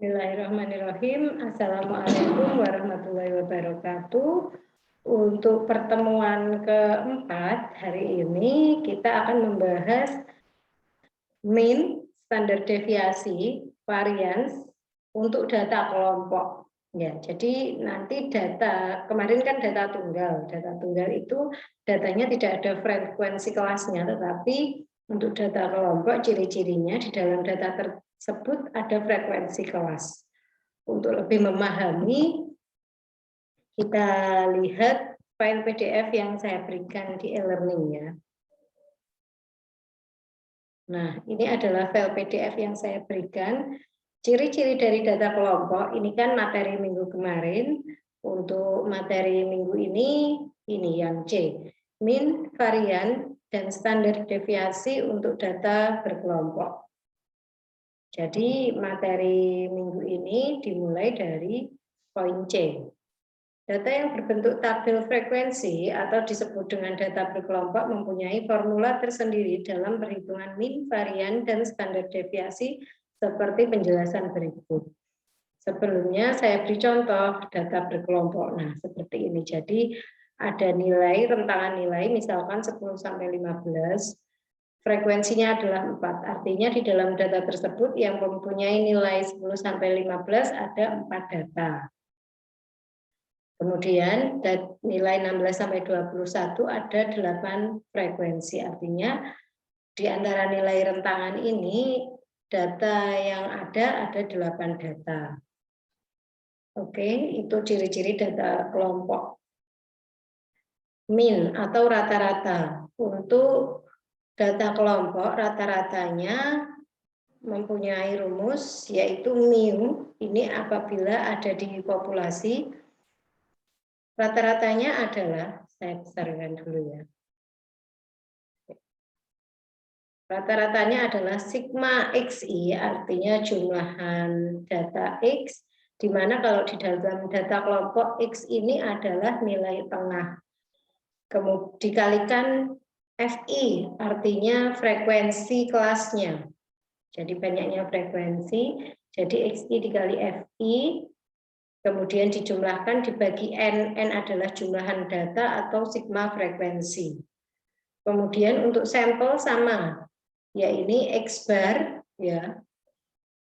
Bismillahirrahmanirrahim. Assalamualaikum warahmatullahi wabarakatuh. Untuk pertemuan keempat hari ini kita akan membahas mean, standar deviasi, varians untuk data kelompok. Ya, jadi nanti data kemarin kan data tunggal. Data tunggal itu datanya tidak ada frekuensi kelasnya, tetapi untuk data kelompok ciri-cirinya di dalam data tersebut ada frekuensi kelas. Untuk lebih memahami, kita lihat file PDF yang saya berikan di e-learning-nya. Nah, ini adalah file PDF yang saya berikan. Ciri-ciri dari data kelompok, ini kan materi minggu kemarin. Untuk materi minggu ini yang C. Mean, varian, dan standar deviasi untuk data berkelompok. Jadi materi minggu ini dimulai dari poin C. Data yang berbentuk tabel frekuensi atau disebut dengan data berkelompok mempunyai formula tersendiri dalam perhitungan mean, varian, dan standar deviasi seperti penjelasan berikut. Sebelumnya saya beri contoh data berkelompok. Nah, seperti ini. Jadi ada nilai, rentangan nilai, misalkan 10-15. Frekuensinya adalah 4, artinya di dalam data tersebut yang mempunyai nilai 10-15 ada 4 data. Kemudian nilai 16-21 ada 8 frekuensi, artinya di antara nilai rentangan ini data yang ada 8 data. Oke, itu ciri-ciri data kelompok. Mean atau rata-rata. Untuk data kelompok rata-ratanya mempunyai rumus yaitu mu, ini apabila ada di populasi, rata-ratanya adalah, saya besarkan dulu ya. Rata-ratanya adalah sigma xi, artinya jumlahan data x, di mana kalau di dalam data kelompok x ini adalah nilai tengah. Kemudian dikalikan fi, artinya frekuensi kelasnya. Jadi banyaknya frekuensi, jadi xi dikali fi, kemudian dijumlahkan dibagi n adalah jumlahan data atau sigma frekuensi. Kemudian untuk sampel sama, ya ini x bar, ya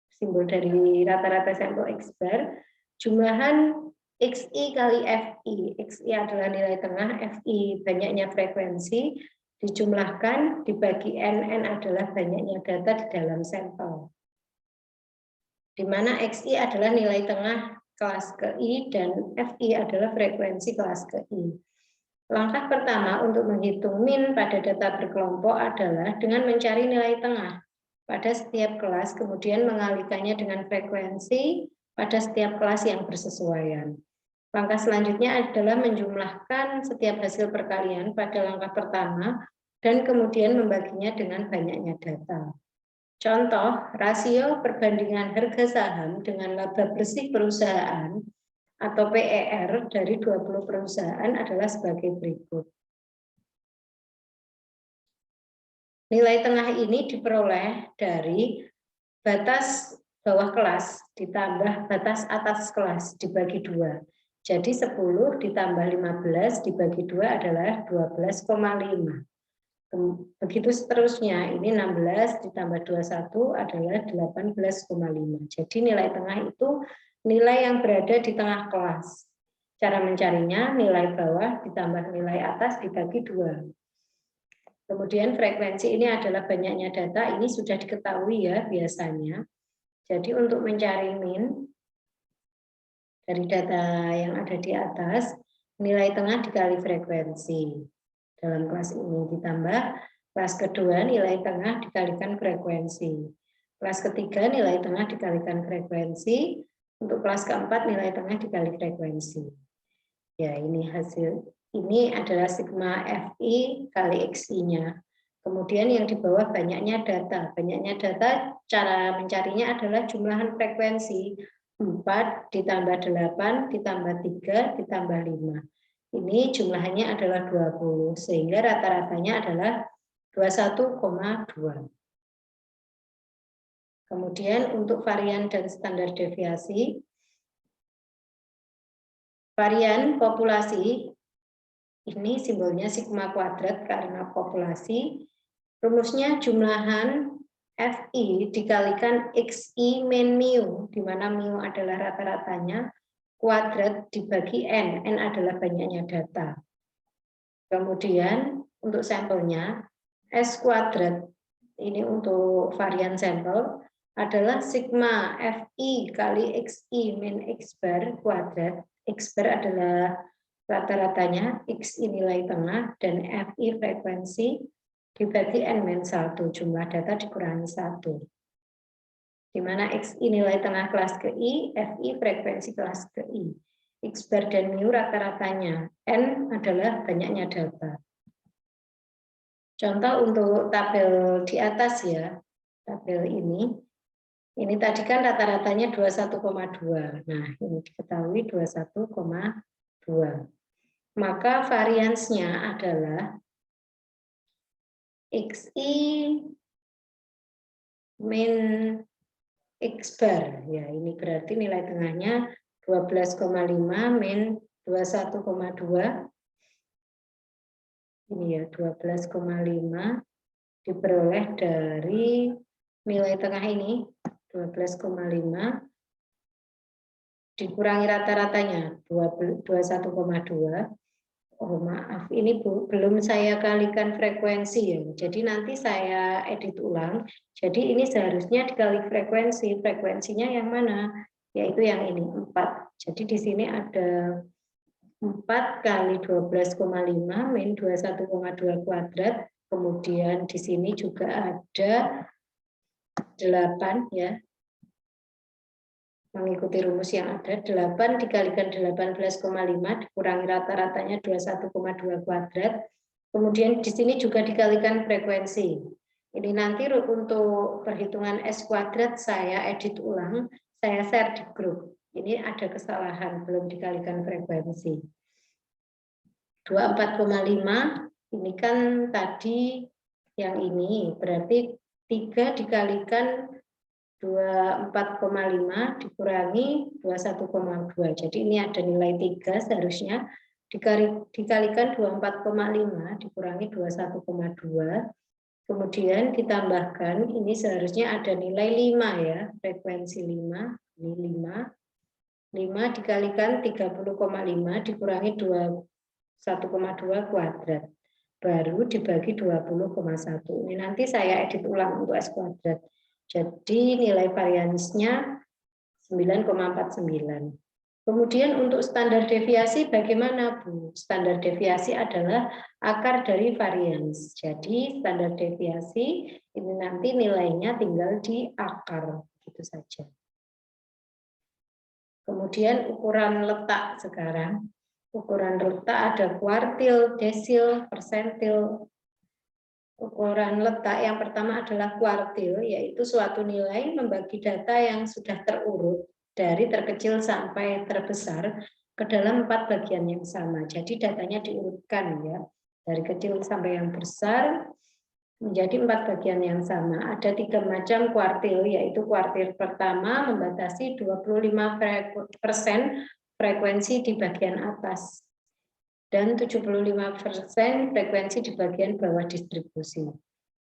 simbol dari rata-rata sampel x bar, jumlahan xi kali fi, xi adalah nilai tengah, fi banyaknya frekuensi, dijumlahkan dibagi n adalah banyaknya data di dalam sampel. Di mana xi adalah nilai tengah kelas ke I dan fi adalah frekuensi kelas ke I. Langkah pertama untuk menghitung mean pada data berkelompok adalah dengan mencari nilai tengah pada setiap kelas, kemudian mengalihkannya dengan frekuensi pada setiap kelas yang bersesuaian. Langkah selanjutnya adalah menjumlahkan setiap hasil perkalian pada langkah pertama dan kemudian membaginya dengan banyaknya data. Contoh, rasio perbandingan harga saham dengan laba bersih perusahaan atau PER dari 20 perusahaan adalah sebagai berikut. Nilai tengah ini diperoleh dari batas bawah kelas ditambah batas atas kelas dibagi 2. Jadi 10 ditambah 15 dibagi 2 adalah 12,5. Begitu seterusnya, ini 16 ditambah 21 adalah 18,5. Jadi nilai tengah itu nilai yang berada di tengah kelas. Cara mencarinya, nilai bawah ditambah nilai atas dibagi 2. Kemudian frekuensi ini adalah banyaknya data, ini sudah diketahui ya biasanya. Jadi untuk mencari mean dari data yang ada di atas, nilai tengah dikali frekuensi. Dalam kelas ini ditambah kelas kedua nilai tengah dikalikan frekuensi. Kelas ketiga nilai tengah dikalikan frekuensi. Untuk kelas keempat nilai tengah dikali frekuensi. Ya, ini hasil. Ini adalah sigma fi kali xi-nya. Kemudian yang di bawah banyaknya data. Banyaknya data cara mencarinya adalah jumlahan frekuensi. 4 ditambah 8 ditambah 3 ditambah 5. Ini jumlahnya adalah 20, sehingga rata-ratanya adalah 21,2. Kemudian untuk varian dan standar deviasi, varian populasi, ini simbolnya sigma kuadrat karena populasi, rumusnya jumlahan FI dikalikan XI min mu, di mana mu adalah rata-ratanya, kuadrat dibagi N adalah banyaknya data. Kemudian untuk sampelnya, S kuadrat, ini untuk varian sampel, adalah sigma FI kali XI min X bar kuadrat. X bar adalah rata-ratanya, XI nilai tengah, dan FI frekuensi dibagi N-1, jumlah data dikurangi 1. Di mana XI nilai tengah kelas ke I, FI frekuensi kelas ke I. X bar dan mu rata-ratanya, N adalah banyaknya data. Contoh untuk tabel di atas ya, tabel ini tadi kan rata-ratanya 21,2. Nah, ini diketahui 21,2. Maka variansnya adalah XI min X bar. Ya, ini berarti nilai tengahnya 12,5 min 21,2. Ini ya, 12,5 diperoleh dari nilai tengah ini 12,5 dikurangi rata-ratanya 21,2. Oh maaf, ini belum saya kalikan frekuensi ya. Jadi nanti saya edit ulang. Jadi ini seharusnya dikali frekuensi. Frekuensinya yang mana? Yaitu yang ini 4. Jadi di sini ada 4 kali 12,5 min 21,2 kuadrat. Kemudian di sini juga ada 8 ya. Mengikuti rumus yang ada, 8 dikalikan 18,5 dikurangi rata-ratanya 21,2 kuadrat. Kemudian di sini juga dikalikan frekuensi. Ini nanti untuk perhitungan S kuadrat saya edit ulang, saya share di grup. Ini ada kesalahan, belum dikalikan frekuensi. 24,5 ini kan tadi yang ini, berarti 3 dikalikan 24,5 dikurangi 21,2. Jadi ini ada nilai 3 seharusnya dikalikan 24,5 dikurangi 21,2. Kemudian ditambahkan ini seharusnya ada nilai 5 ya, frekuensi 5. Ini 5. 5 dikalikan 30,5 dikurangi 21,2 kuadrat. Baru dibagi 20,1. Ini nanti saya edit ulang untuk S kuadrat. Jadi nilai variansnya 9,49. Kemudian untuk standar deviasi bagaimana Bu? Standar deviasi adalah akar dari varians. Jadi standar deviasi ini nanti nilainya tinggal di akar, gitu saja. Kemudian ukuran letak sekarang. Ukuran letak ada kuartil, desil, persentil. Ukuran letak yang pertama adalah kuartil, yaitu suatu nilai membagi data yang sudah terurut dari terkecil sampai terbesar ke dalam 4 bagian yang sama. Jadi datanya diurutkan ya, dari kecil sampai yang besar menjadi 4 bagian yang sama. Ada 3 macam kuartil, yaitu kuartil pertama membatasi 25% frekuensi di bagian atas dan 75% frekuensi di bagian bawah distribusi.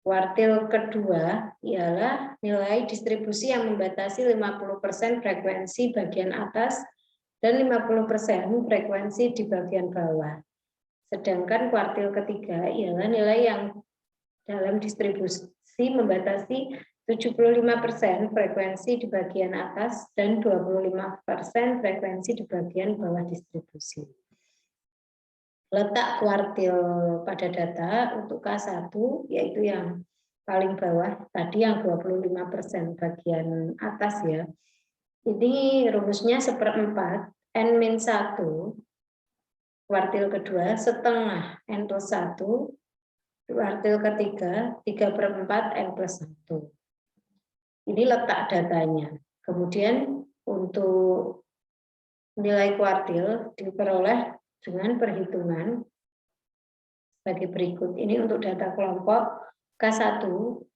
Kuartil kedua ialah nilai distribusi yang membatasi 50% frekuensi bagian atas dan 50% frekuensi di bagian bawah. Sedangkan kuartil ketiga ialah nilai yang dalam distribusi membatasi 75% frekuensi di bagian atas dan 25% frekuensi di bagian bawah distribusi. Letak kuartil pada data untuk K1 yaitu yang paling bawah tadi yang 25% bagian atas ya. Ini rumusnya 1/4 N-1, kuartil kedua setengah N+1, kuartil ketiga 3/4 N+1. Ini letak datanya. Kemudian untuk nilai kuartil diperoleh dengan perhitungan sebagai berikut. Ini untuk data kelompok K1,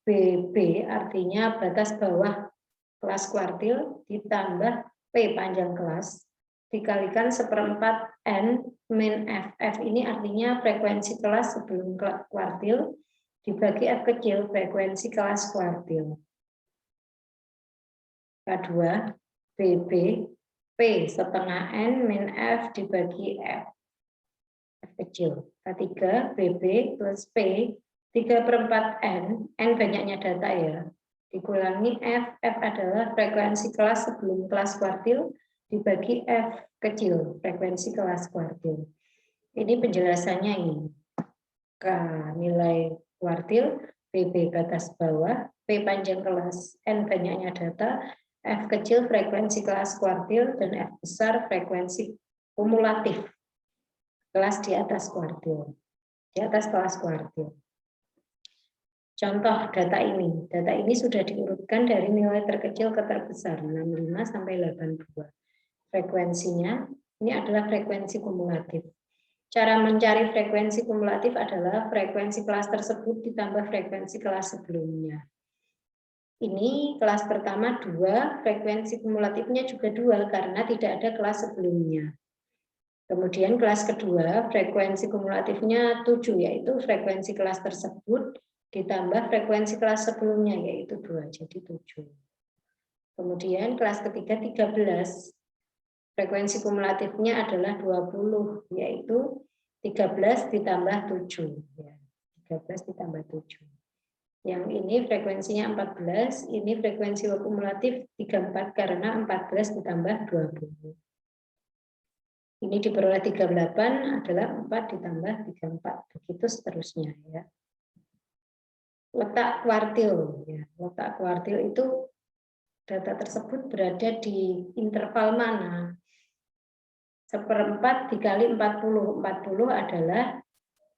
B BB artinya batas bawah kelas kuartil ditambah P panjang kelas dikalikan 1/4 N min F. F ini artinya frekuensi kelas sebelum kuartil dibagi F kecil frekuensi kelas kuartil. K2 BB P setengah N min F dibagi F kecil. K3 BB plus P 3/4 N banyaknya data ya, dikurangi F adalah frekuensi kelas sebelum kelas kuartil dibagi F kecil, frekuensi kelas kuartil. Ini penjelasannya ini. K nilai kuartil, BB batas bawah, P panjang kelas, N banyaknya data, F kecil frekuensi kelas kuartil, dan F besar frekuensi kumulatif kelas di atas kuartil, di atas kelas kuartil. Contoh data ini sudah diurutkan dari nilai terkecil ke terbesar 65 sampai 82. Frekuensinya ini adalah frekuensi kumulatif. Cara mencari frekuensi kumulatif adalah frekuensi kelas tersebut ditambah frekuensi kelas sebelumnya. Ini kelas pertama 2, frekuensi kumulatifnya juga 2 karena tidak ada kelas sebelumnya. Kemudian kelas kedua, frekuensi kumulatifnya 7, yaitu frekuensi kelas tersebut ditambah frekuensi kelas sebelumnya, yaitu 2, jadi 7. Kemudian kelas ketiga 13, frekuensi kumulatifnya adalah 20, yaitu 13 ditambah 7. 13 ditambah 7. Yang ini frekuensinya 14, ini frekuensi kumulatif 34 karena 14 ditambah 20. Ini diperoleh 38 adalah 4 ditambah 34, begitu seterusnya ya. Letak kuartil, ya. Letak kuartil itu data tersebut berada di interval mana? 1/4 dikali 40, 40 adalah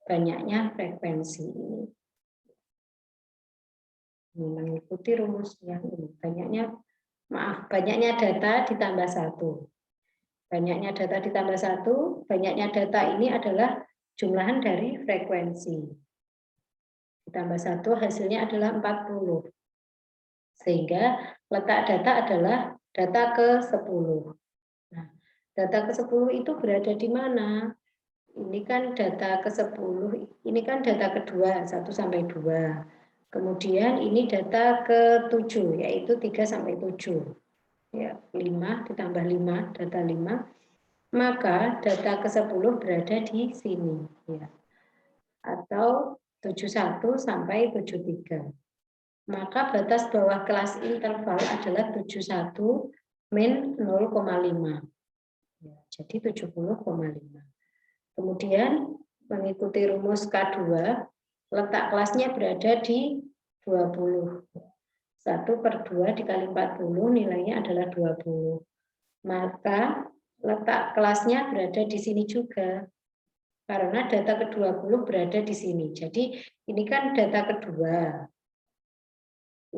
banyaknya frekuensi ini. Mengikuti rumus yang ini, banyaknya data ditambah 1. Banyaknya data ditambah 1, banyaknya data ini adalah jumlahan dari frekuensi. Ditambah 1 hasilnya adalah 40. Sehingga letak data adalah data ke-10. Nah, data ke-10 itu berada di mana? Ini kan data ke-10, ini kan data kedua, 1 sampai 2. Kemudian ini data ke-7, yaitu 3 sampai 7. Ya, 5 ditambah 5, data 5, maka data ke-10 berada di sini ya. Atau 71 sampai 73. Maka batas bawah kelas interval adalah 71 min 0,5. Ya, jadi 70,5. Kemudian mengikuti rumus K2, letak kelasnya berada di 20. 1/2 dikali 40 nilainya adalah 20. Maka letak kelasnya berada di sini juga. Karena data ke-20 berada di sini. Jadi ini kan data kedua.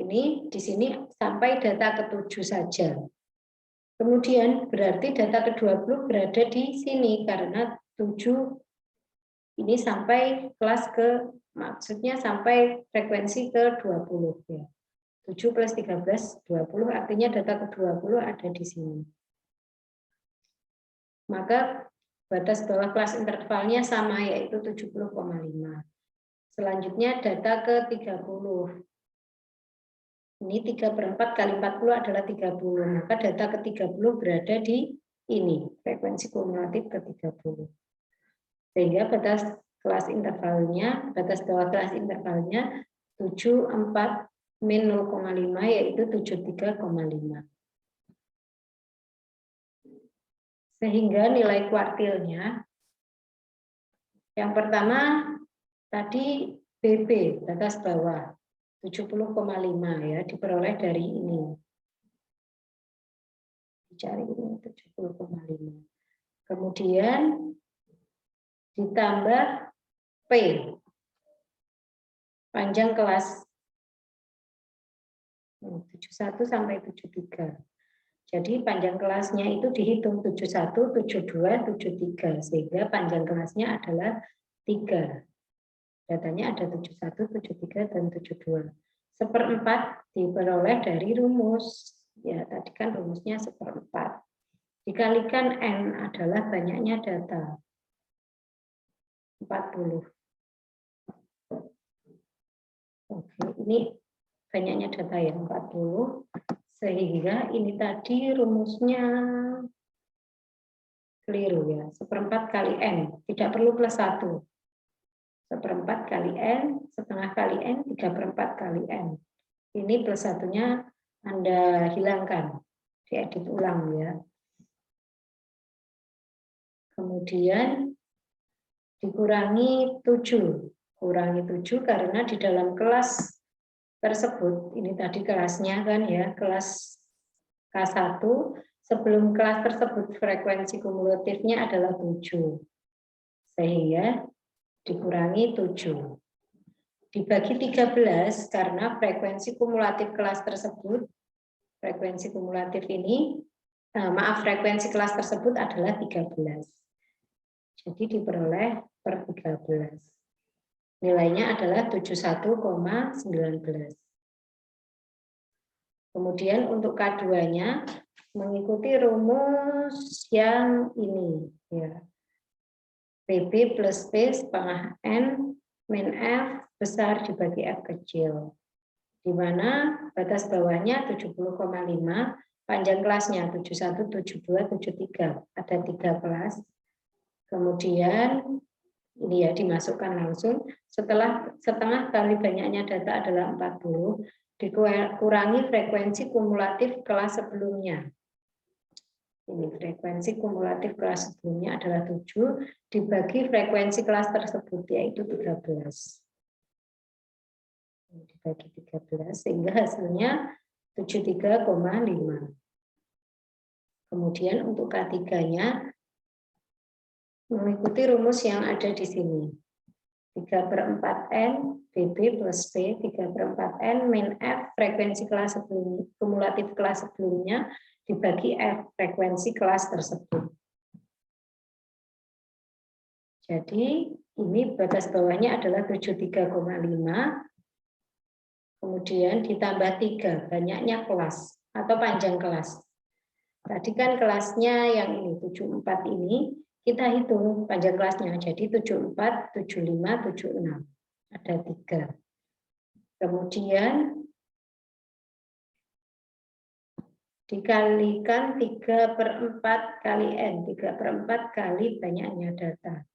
Ini di sini sampai data ke-7 saja. Kemudian berarti data ke-20 berada di sini karena 7 ini sampai kelas maksudnya sampai frekuensi ke-20 ya. 7 plus 13, 20, artinya data ke-20 ada di sini. Maka batas bawah kelas intervalnya sama, yaitu 70,5. Selanjutnya data ke-30. Ini 3/4 kali 40 adalah 30. Maka data ke-30 berada di ini, frekuensi kumulatif ke-30. Sehingga batas kelas intervalnya, batas bawah kelas intervalnya 74 min 0,5 yaitu 73,5. Sehingga nilai kuartilnya yang pertama tadi BB batas bawah 70,5 ya, diperoleh dari ini. Dicari ini 70,5. Kemudian ditambah P panjang kelas 71 sampai 73. Jadi panjang kelasnya itu dihitung 71, 72, 73 sehingga panjang kelasnya adalah 3. Datanya ada 71, 73 dan 72. 1/4 diperoleh dari rumus. Ya, tadi kan rumusnya 1/4. Dikalikan N adalah banyaknya data. 40. Oke, ini banyaknya data ya, 40. Sehingga ini tadi rumusnya keliru ya. 1/4 kali N, tidak perlu plus 1. 1/4 kali N, setengah kali N, 3/4 kali N. Ini plus satunya Anda hilangkan, diedit ulang ya. Kemudian dikurangi 7. Kurangi 7 karena di dalam kelas tersebut, ini tadi kelasnya kan ya, kelas K1, sebelum kelas tersebut frekuensi kumulatifnya adalah 7. Sehingga dikurangi 7. Dibagi 13 karena frekuensi kumulatif kelas tersebut, frekuensi kumulatif ini, frekuensi kelas tersebut adalah 13. Jadi diperoleh per 13. Nilainya adalah 71,19. Kemudian untuk K2-nya mengikuti rumus yang ini ya. PB plus P setengah N min F besar dibagi F kecil. Di mana batas bawahnya 70,5, panjang kelasnya 71, 72, 73. Ada 3 kelas. Kemudian ini ya dimasukkan langsung. Setelah setengah kali banyaknya data adalah 40, dikurangi frekuensi kumulatif kelas sebelumnya. Ini frekuensi kumulatif kelas sebelumnya adalah 7, dibagi frekuensi kelas tersebut, yaitu 13. Dibagi 13, sehingga hasilnya 73,5. Kemudian untuk K3-nya, mengikuti rumus yang ada di sini. 3/4N BB plus P, 3/4N min F frekuensi kelas sebelumnya, kumulatif kelas sebelumnya, dibagi F frekuensi kelas tersebut. Jadi ini batas bawahnya adalah 73,5, kemudian ditambah 3, banyaknya kelas atau panjang kelas. Tadi kan kelasnya yang ini 74 ini, kita hitung panjang kelasnya, jadi 74, 75, 76. Ada 3. Kemudian dikalikan 3/4 kali N, 3/4 kali banyaknya data.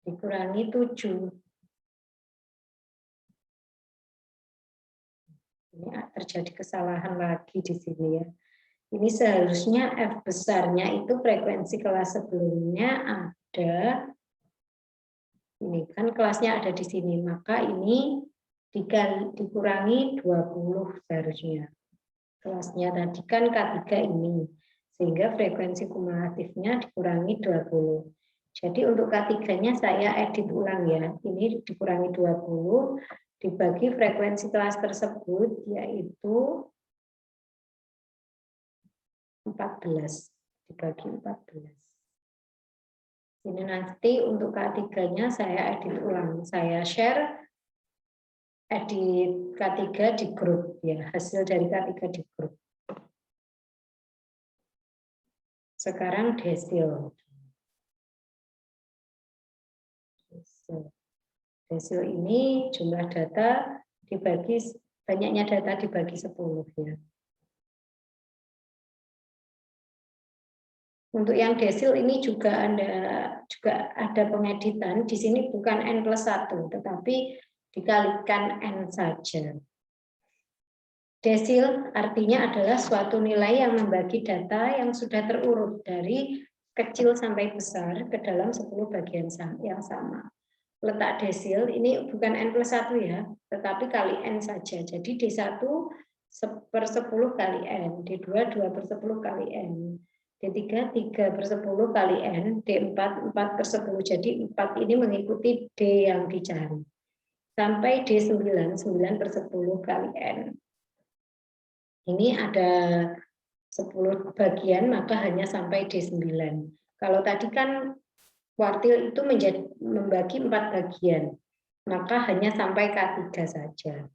Dikurangi 7. Ini terjadi kesalahan lagi di sini ya. Ini seharusnya F besarnya itu frekuensi kelas sebelumnya ada, ini kan kelasnya ada di sini, maka ini dikurangi 20 seharusnya. Kelasnya tadi kan K3 ini, sehingga frekuensi kumulatifnya dikurangi 20. Jadi untuk K3-nya saya edit ulang ya, ini dikurangi 20, dibagi frekuensi kelas tersebut, yaitu 14, dibagi 14. Ini nanti untuk K3-nya saya edit ulang, saya share edit K3 di grup ya, hasil dari K3 di grup. Sekarang desil. Desil ini jumlah data dibagi, banyaknya data dibagi 10 ya. Untuk yang desil ini juga ada pengeditan. Di sini bukan N+1, tetapi dikalikan N saja. Desil artinya adalah suatu nilai yang membagi data yang sudah terurut dari kecil sampai besar ke dalam 10 bagian yang sama. Letak desil ini bukan N+1 ya, tetapi kali N saja. Jadi D1 1/10 kali N, D2 2/10 kali N, D3 3/10 kali N, D4 4/10. Jadi 4 ini mengikuti D yang dicari. Sampai D9 9/10 kali N. Ini ada 10 bagian, maka hanya sampai D9. Kalau tadi kan kuartil itu membagi 4 bagian, maka hanya sampai K3 saja.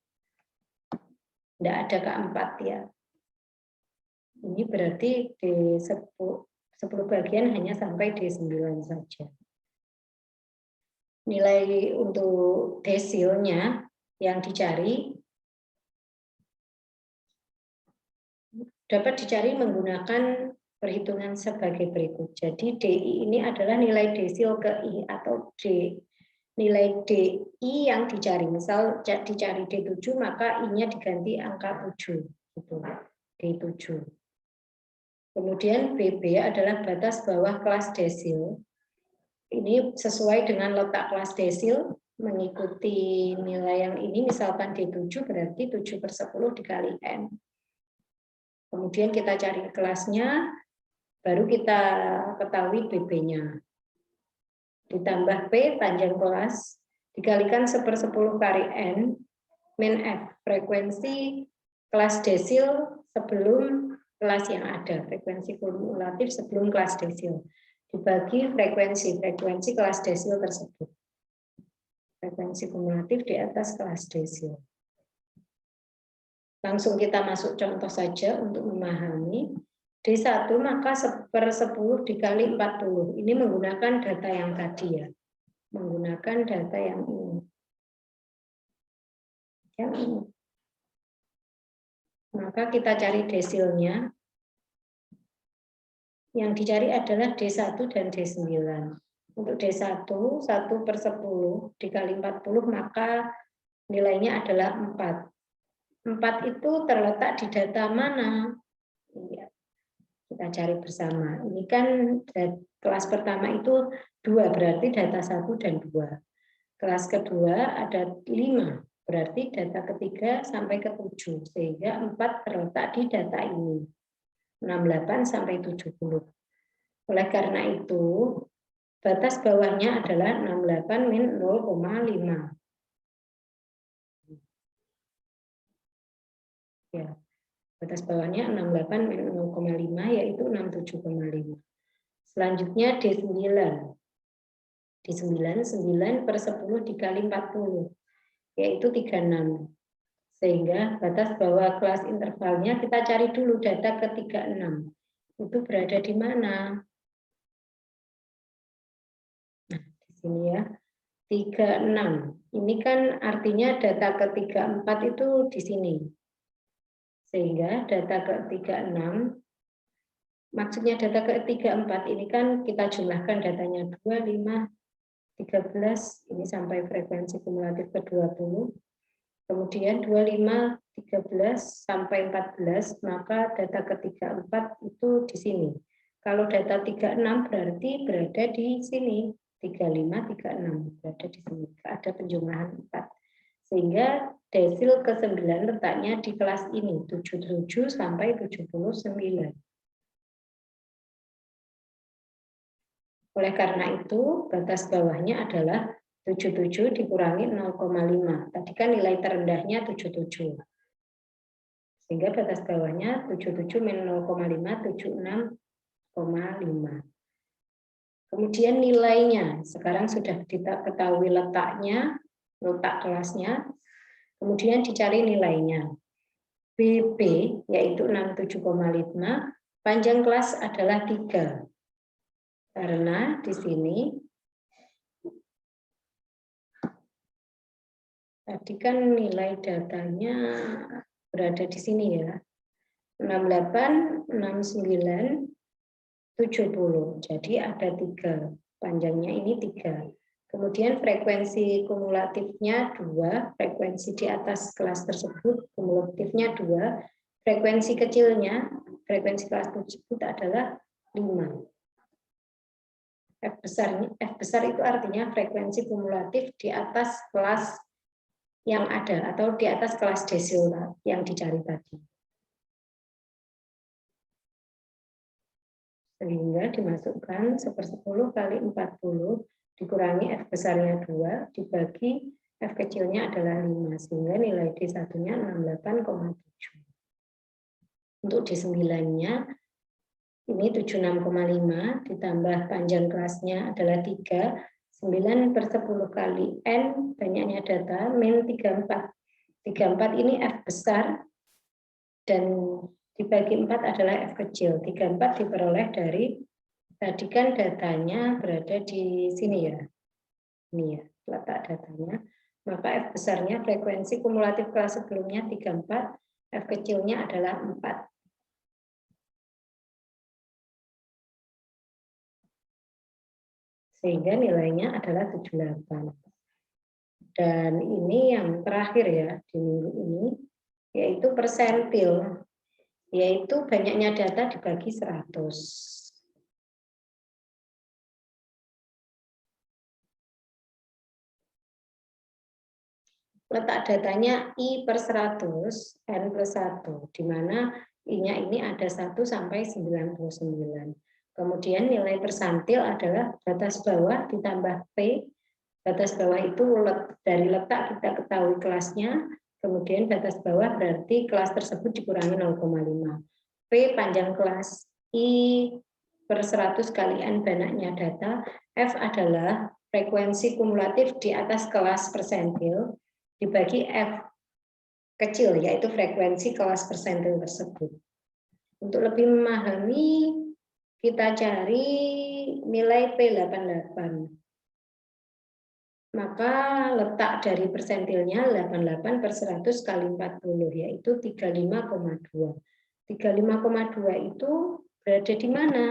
Tidak ada K4 ya. Ini berarti D10 bagian hanya sampai D9 saja. Nilai untuk desilnya yang dicari dapat dicari menggunakan perhitungan sebagai berikut. Jadi DI ini adalah nilai desil ke I atau nilai DI yang dicari. Misal dicari D7 maka I-nya diganti angka 7 gitu. D7. Kemudian BB adalah batas bawah kelas desil. Ini sesuai dengan letak kelas desil mengikuti nilai yang ini, misalkan D7 berarti 7/10 dikali N. Kemudian kita cari kelasnya, baru kita ketahui BB-nya. Ditambah P panjang kelas, dikalikan 1/10 kali N, min F, frekuensi kelas desil sebelum kelas yang ada, frekuensi kumulatif sebelum kelas desil. Dibagi frekuensi kelas desil tersebut. Frekuensi kumulatif di atas kelas desil. Langsung kita masuk contoh saja untuk memahami. D1 maka 1/10 dikali 40. Ini menggunakan data yang tadi ya. Menggunakan data yang ini. Yang ini. Maka kita cari desilnya. Yang dicari adalah D1 dan D9. Untuk D1, 1/10 dikali 40, maka nilainya adalah 4. 4 itu terletak di data mana? Iya. Kita cari bersama. Ini kan kelas pertama itu 2, berarti data 1 dan 2. Kelas kedua ada 5, berarti data ketiga sampai ke 7. Sehingga 4 terletak di data ini. 68 sampai 70. Oleh karena itu, batas bawahnya adalah 68 min 0,5. Ya, batas bawahnya 68 min 0,5 yaitu 67,5. Selanjutnya D9. D9 9/10 dikali 40 yaitu 36. Sehingga batas bawah kelas intervalnya kita cari dulu data ke 36. Itu berada di mana? Nah, di sini ya. 36. Ini kan artinya data ke 34 itu di sini. Sehingga data ke 36, maksudnya data ke 34 ini kan kita jumlahkan datanya 2, 5, 13, ini sampai frekuensi kumulatif ke 20. Kemudian 25, 13 sampai 14, maka data ke 34 itu di sini. Kalau data 36 berarti berada di sini. 35, 36 berada di sini. Ada penjumlahan 4. Sehingga desil ke-9 letaknya di kelas ini, 77 sampai 79. Oleh karena itu, batas bawahnya adalah 77 dikurangi 0,5. Tadi kan nilai terendahnya 77. Sehingga batas bawahnya 77 min 0,5, 76,5. Kemudian nilainya, sekarang sudah kita ketahui letaknya, letak kelasnya, kemudian dicari nilainya. BB yaitu 67,5, panjang kelas adalah 3. Karena di sini tadi kan nilai datanya berada di sini ya. 68, 69, 70. Jadi ada 3. Panjangnya ini 3. Kemudian frekuensi kumulatifnya 2, frekuensi di atas kelas tersebut kumulatifnya 2, frekuensi kecilnya, frekuensi kelas tersebut adalah 5. F besar itu artinya frekuensi kumulatif di atas kelas yang ada atau di atas kelas desil yang dicari tadi. Sehingga dimasukkan 1/10 kali 40 dikurangi F besarnya 2 dibagi F kecilnya adalah 5 sehingga nilai D1-nya 68,7. Untuk D9-nya ini 76,5 ditambah panjang kelasnya adalah 3, 9/10 kali N banyaknya data min 34. 34 ini F besar dan dibagi 4 adalah F kecil. 34 diperoleh dari, tadi kan datanya berada di sini ya. Ini ya, letak datanya. Maka F besarnya frekuensi kumulatif kelas sebelumnya 34, F kecilnya adalah 4. Sehingga nilainya adalah 78. Dan ini yang terakhir ya di minggu ini, yaitu persentil, yaitu banyaknya data dibagi 100. Letak datanya I per 100, N plus 1, di mana I-nya ini ada 1 sampai 99. Kemudian nilai persentil adalah batas bawah ditambah P. Batas bawah itu dari letak kita ketahui kelasnya, kemudian batas bawah berarti kelas tersebut dikurangi 0,5. P panjang kelas, I per 100 kali N banyaknya data, F adalah frekuensi kumulatif di atas kelas persentil, dibagi F kecil, yaitu frekuensi kelas persentil tersebut. Untuk lebih memahami, kita cari nilai P88. Maka letak dari persentilnya 88 per 100 kali 40, yaitu 35,2. 35,2 itu berada di mana?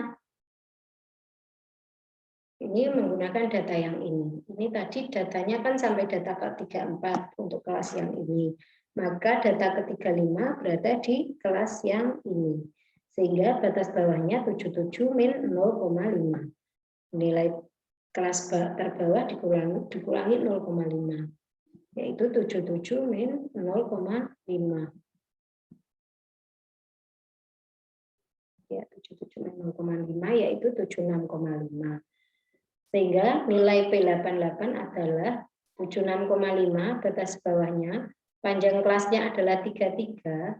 Ini menggunakan data yang ini. Ini tadi datanya kan sampai data ke-34 untuk kelas yang ini. Maka data ke-35 berada di kelas yang ini. Sehingga batas bawahnya 77 min 0,5. Nilai kelas terbawah dikurangi 0,5, yaitu 77 min 0,5. Ya, 77 min 0,5 yaitu 76,5. Sehingga nilai P88 adalah 76,5, batas bawahnya, panjang kelasnya adalah 33,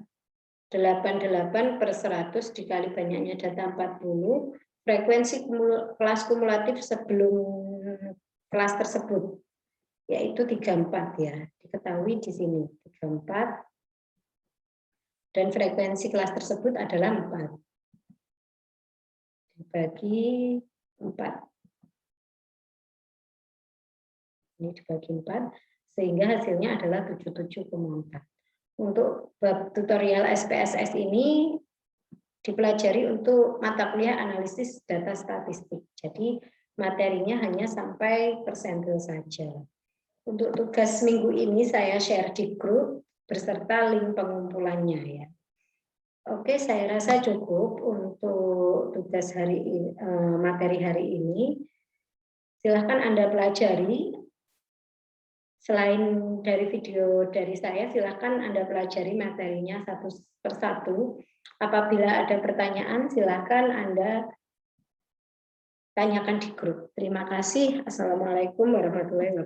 88 per 100 dikali banyaknya data 40, frekuensi kelas kumulatif sebelum kelas tersebut, yaitu 34 ya, diketahui di sini 34, dan frekuensi kelas tersebut adalah 4 dibagi 4. Ini dibagi 4, sehingga hasilnya adalah 77,4. Untuk bab tutorial SPSS ini dipelajari untuk mata kuliah analisis data statistik. Jadi materinya hanya sampai persentil saja. Untuk tugas minggu ini saya share di grup beserta link pengumpulannya ya. Oke, saya rasa cukup untuk tugas hari ini, materi hari ini. Silahkan Anda pelajari. Selain dari video dari saya, silahkan Anda pelajari materinya satu persatu. Apabila ada pertanyaan, silahkan Anda tanyakan di grup. Terima kasih. Assalamualaikum warahmatullahi wabarakatuh.